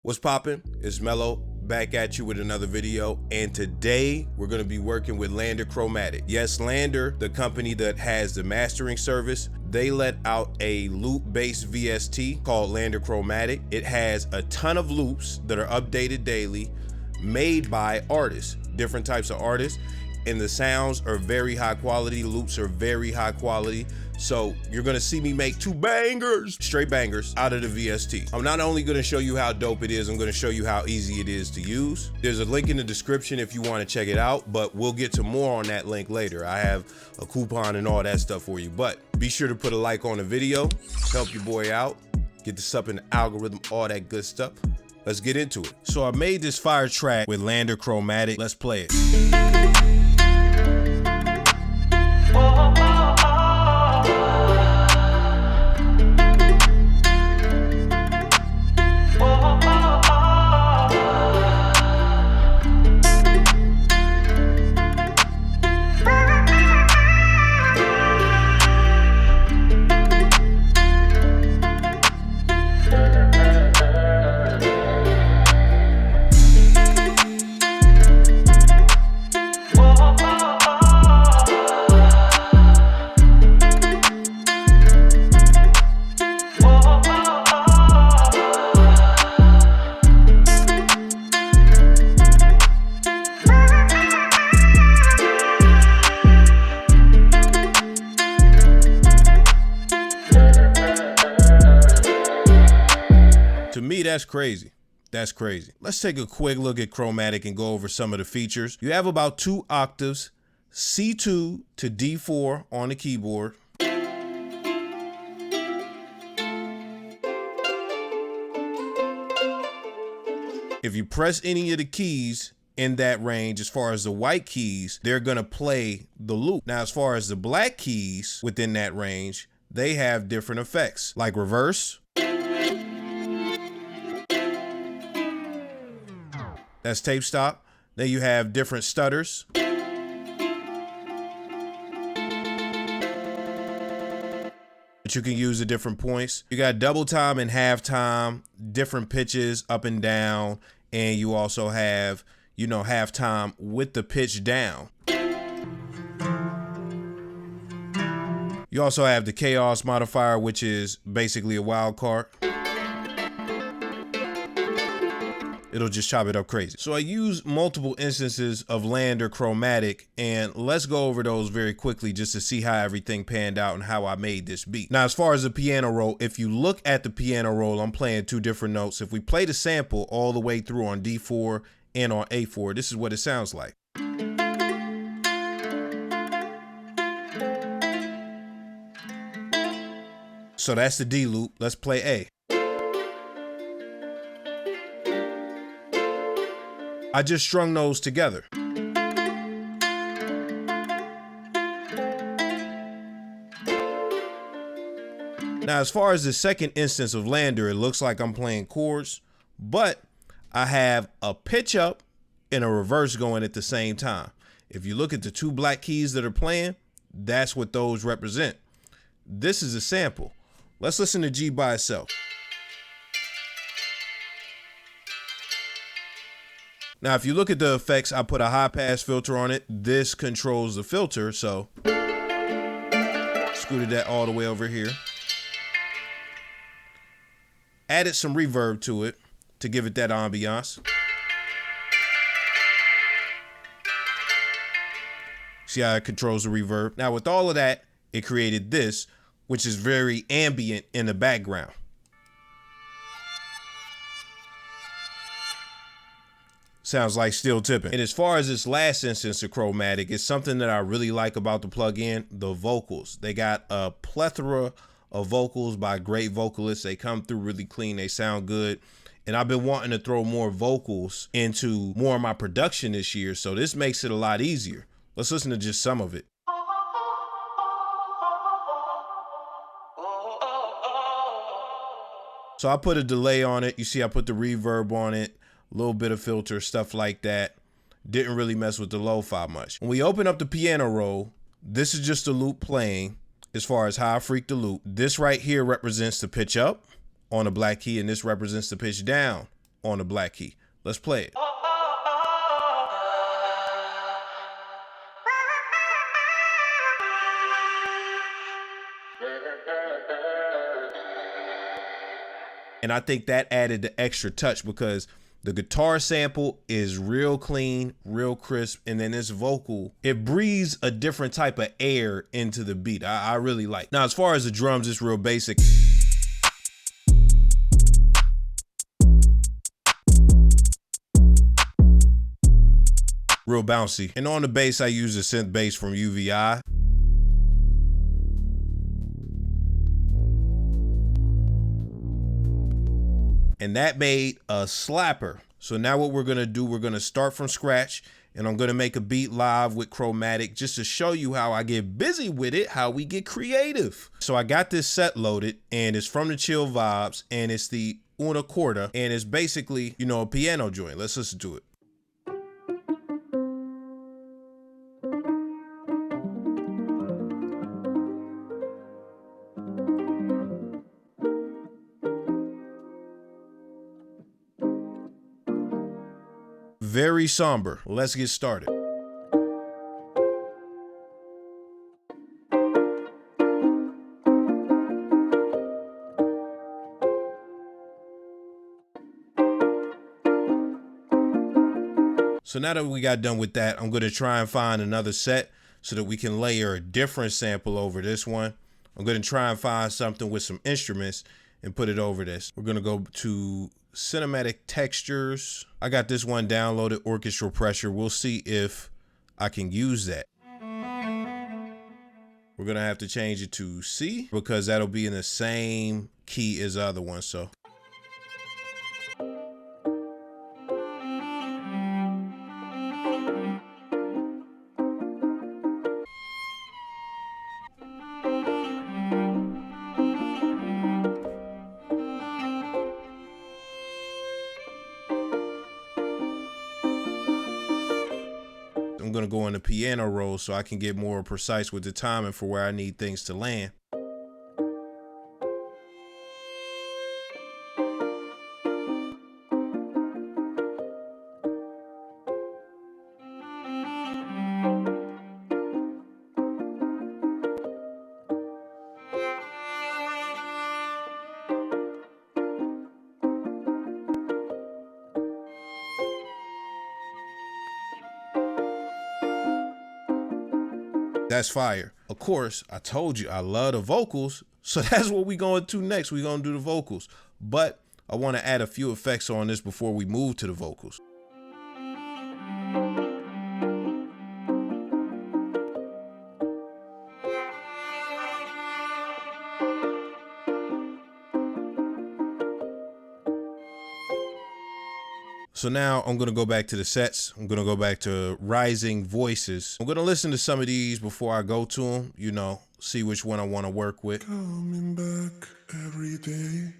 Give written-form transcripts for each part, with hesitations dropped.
What's poppin'? It's Mello back at you with another video, and today we're going to be working with LANDR Chromatic. Yes, LANDR, the company that has the mastering service, they let out a loop-based VST called LANDR Chromatic. It has a ton of loops that are updated daily, made by artists, different types of artists, and the sounds are very high quality, loops are very high quality. So you're gonna see me make two bangers, straight bangers out of the VST. I'm not only gonna show you how dope it is, I'm gonna show you how easy it is to use. There's a link in the description if you wanna check it out, but we'll get to more on that link later. I have a coupon and all that stuff for you, but be sure to put a like on the video, help your boy out, get this up in the algorithm, all that good stuff. Let's get into it. So I made this fire track with LANDR Chromatic. Let's play it. To me, that's crazy. That's crazy. Let's take a quick look at Chromatic and go over some of the features. You have about 2 octaves, C2 to D4 on the keyboard. If you press any of the keys in that range, as far as the white keys, they're gonna play the loop. Now, as far as the black keys within that range, they have different effects, like reverse. That's tape stop. Then you have different stutters. That you can use at different points. You got double time and half time, different pitches up and down, and you also have, you know, half time with the pitch down. You also have the chaos modifier, which is basically a wild card. It'll just chop it up crazy. So I use multiple instances of LANDR Chromatic, and let's go over those very quickly just to see how everything panned out and how I made this beat. Now, as far as the piano roll, if you look at the piano roll, I'm playing 2 different notes. If we play the sample all the way through on D4 and on A4, this is what it sounds like. So that's the D loop. Let's play A. I just strung those together. Now, as far as the second instance of LANDR, it looks like I'm playing chords, but I have a pitch up and a reverse going at the same time. If you look at the 2 black keys that are playing, that's what those represent. This is a sample. Let's listen to G by itself. Now, if you look at the effects, I put a high pass filter on it. This controls the filter, so scooted that all the way over here. Added some reverb to it to give it that ambiance. See how it controls the reverb? Now, with all of that, it created this, which is very ambient in the background. Sounds like steel tipping. And as far as this last instance of Chromatic, it's something that I really like about the plugin, the vocals. They got a plethora of vocals by great vocalists. They come through really clean, they sound good. And I've been wanting to throw more vocals into more of my production this year, so this makes it a lot easier. Let's listen to just some of it. So I put a delay on it. You see I put the reverb on it. A little bit of filter, stuff like that. Didn't really mess with the lo-fi much. When we open up the piano roll, this is just a loop playing as far as how I freak the loop. This right here represents the pitch up on the black key, and this represents the pitch down on the black key. Let's play it. And I think that added the extra touch because the guitar sample is real clean, real crisp, and then this vocal, it breathes a different type of air into the beat. I really like. Now, as far as the drums, it's real basic. Real bouncy. And on the bass, I use a synth bass from UVI. And that made a slapper. So now what we're gonna do, we're gonna start from scratch, and I'm gonna make a beat live with Chromatic just to show you how I get busy with it, how we get creative. So I got this set loaded, and it's from the Chill Vibes, and it's the Una Corda, and it's basically, you know, a piano joint. Let's listen to it. Very somber. Let's get started. So now that we got done with that, I'm going to try and find another set so that we can layer a different sample over this one. I'm going to try and find something with some instruments and put it over this. We're going to go to cinematic textures. I got this one downloaded, orchestral pressure. We'll see if I can use that. We're going to have to change it to C because that'll be in the same key as the other one. So I'm gonna go in the piano roll so I can get more precise with the timing for where I need things to land. That's fire. Of course, I told you I love the vocals, so that's what we're going to next. We're going to do the vocals. But I want to add a few effects on this before we move to the vocals. So now I'm going to go back to the sets. I'm going to go back to rising voices. I'm going to listen to some of these before I go to them, you know, see which one I want to work with. Coming back every day.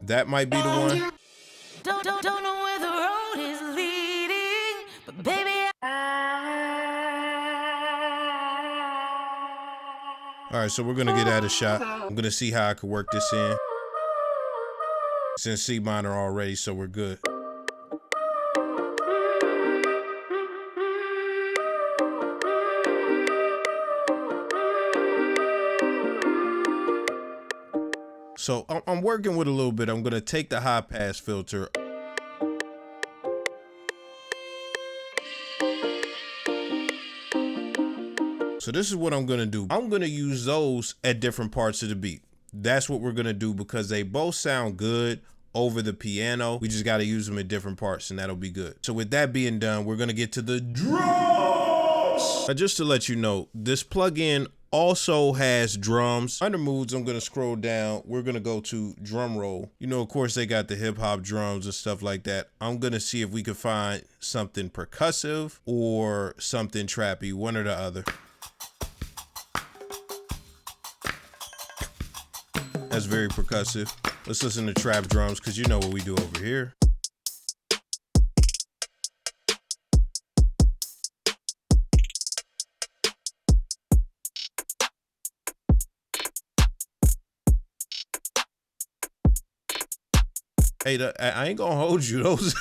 That might be the one. Don't know where the road is leading, but baby, All right, so we're gonna get that a shot. I'm gonna see how I could work this in. It's in C minor already, so we're good. So I'm working with a little bit. I'm gonna take the high pass filter. So this is what I'm gonna do. I'm gonna use those at different parts of the beat. That's what we're gonna do because they both sound good over the piano. We just gotta use them at different parts and that'll be good. So with that being done, we're gonna get to the drums. Now just to let you know, this plugin also has drums. Under moods, I'm gonna scroll down. We're gonna go to drum roll. You know, of course, they got the hip hop drums and stuff like that. I'm gonna see if we can find something percussive or something trappy, one or the other. That's very percussive. Let's listen to trap drums because you know what we do over here. Hey, I ain't gonna hold you. Those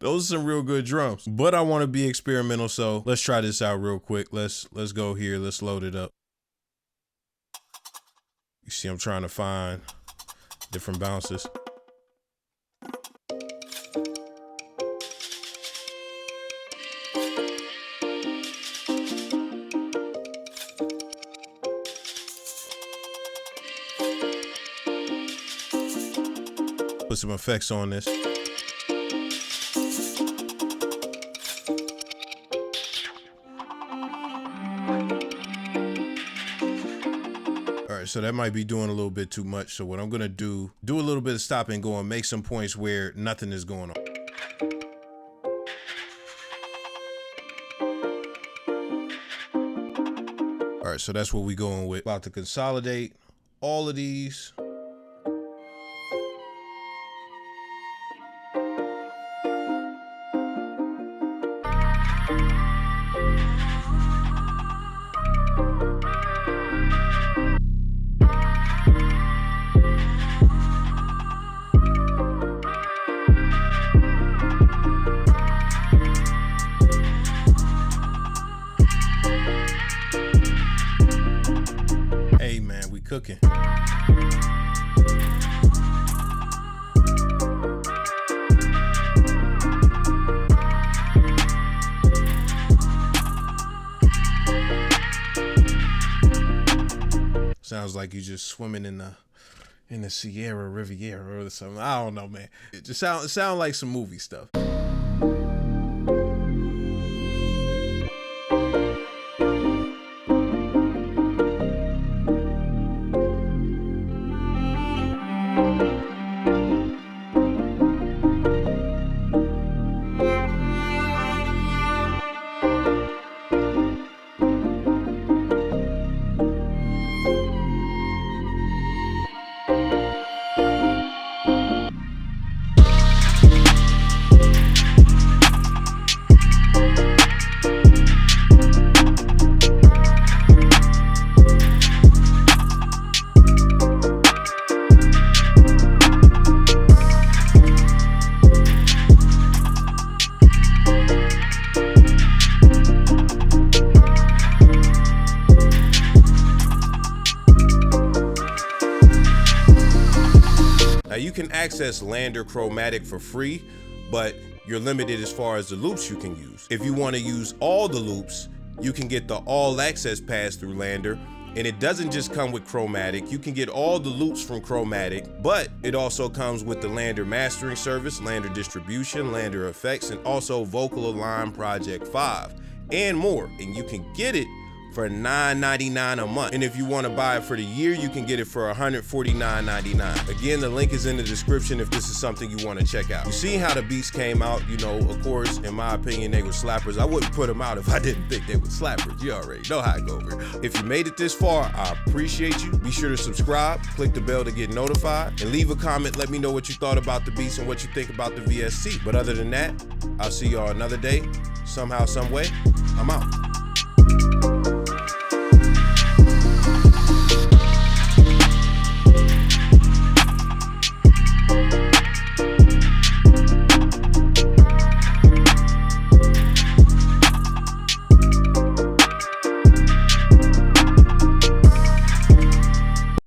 are some real good drums. But I want to be experimental, so let's try this out real quick. Let's go here. Let's load it up. You see, I'm trying to find different bounces. Put some effects on this. All right, so that might be doing a little bit too much. So what I'm gonna do a little bit of stop and go and make some points where nothing is going on. All right, so that's what we going with. About to consolidate all of these. Hey man, we cooking. Sounds like you just swimming in the Sierra Riviera or something. I don't know, man. It just sound like some movie stuff. Now you can access LANDR Chromatic for free, but you're limited as far as the loops you can use. If you want to use all the loops, you can get the all access pass through LANDR. And it doesn't just come with Chromatic. You can get all the loops from Chromatic, but it also comes with the LANDR mastering service, LANDR distribution, LANDR effects, and also Vocal Align Project 5 and more. And you can get it for $9.99 a month. And if you want to buy it for the year, you can get it for $149.99. Again, the link is in the description if this is something you want to check out. You see how the beats came out, you know, of course, in my opinion, they were slappers. I wouldn't put them out if I didn't think they were slappers. You already know how it goes. If you made it this far, I appreciate you. Be sure to subscribe, click the bell to get notified, and leave a comment. Let me know what you thought about the beats and what you think about the VST. But other than that, I'll see y'all another day, somehow, some way. I'm out.